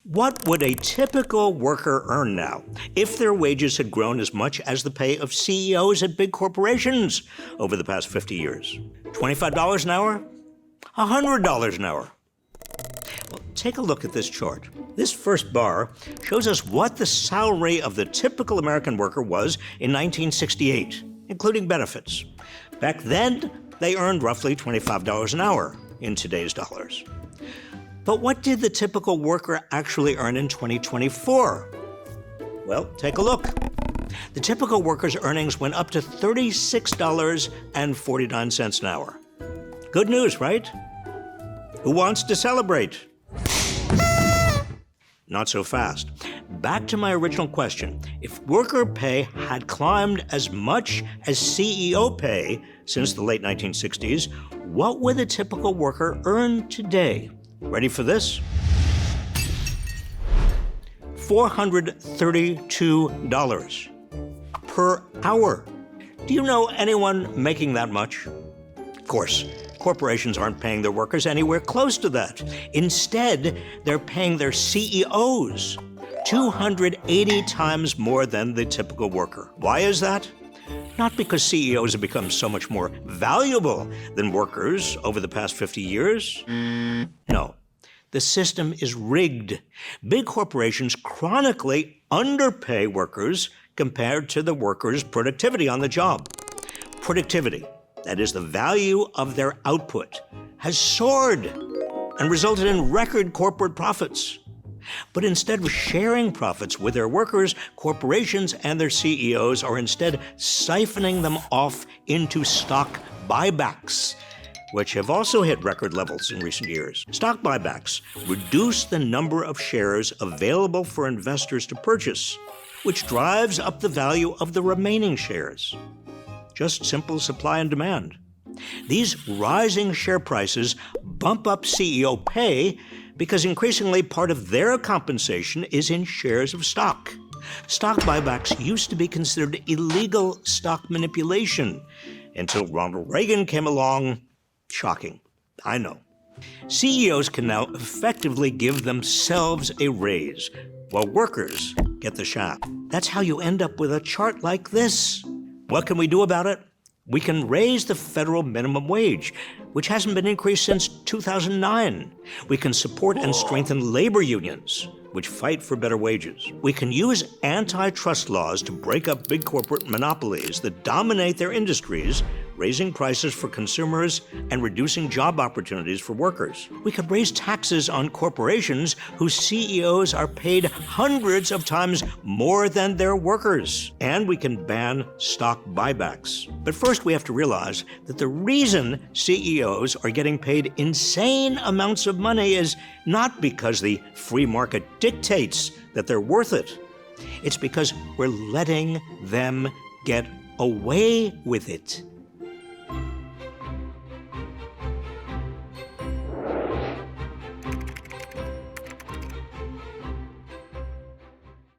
What would a typical worker earn now if their wages had grown as much as the pay of CEOs at big corporations over the past 50 years? $25 an hour? $100 an hour? Well, take a look at this chart. This first bar shows us what the salary of the typical American worker was in 1968, including benefits. Back then, they earned roughly $25 an hour in today's dollars. But what did the typical worker actually earn in 2024? Well, take a look. The typical worker's earnings went up to $36.49 an hour. Good news, right? Who wants to celebrate? Not so fast. Back to my original question. If worker pay had climbed as much as CEO pay since the late 1960s, what would the typical worker earn today? Ready for this? $432 per hour. Do you know anyone making that much? Of course, corporations aren't paying their workers anywhere close to that. Instead, they're paying their CEOs 280 times more than the typical worker. Why is that? Not because CEOs have become so much more valuable than workers over the past 50 years. No, the system is rigged. Big corporations chronically underpay workers compared to the workers' productivity on the job. Productivity, that is the value of their output, has soared and resulted in record corporate profits. But instead of sharing profits with their workers, corporations and their CEOs are instead siphoning them off into stock buybacks, which have also hit record levels in recent years. Stock buybacks reduce the number of shares available for investors to purchase, which drives up the value of the remaining shares. Just simple supply and demand. These rising share prices bump up CEO pay because increasingly part of their compensation is in shares of stock. Stock buybacks used to be considered illegal stock manipulation until Ronald Reagan came along. Shocking, I know. CEOs can now effectively give themselves a raise, while workers get the shaft. That's how you end up with a chart like this. What can we do about it? We can raise the federal minimum wage, which hasn't been increased since 2009. We can support and strengthen labor unions, which fight for better wages. We can use antitrust laws to break up big corporate monopolies that dominate their industries, raising prices for consumers and reducing job opportunities for workers. We could raise taxes on corporations whose CEOs are paid hundreds of times more than their workers. And we can ban stock buybacks. But first, we have to realize that the reason CEOs are getting paid insane amounts of money is not because the free market dictates that they're worth it. It's because we're letting them get away with it.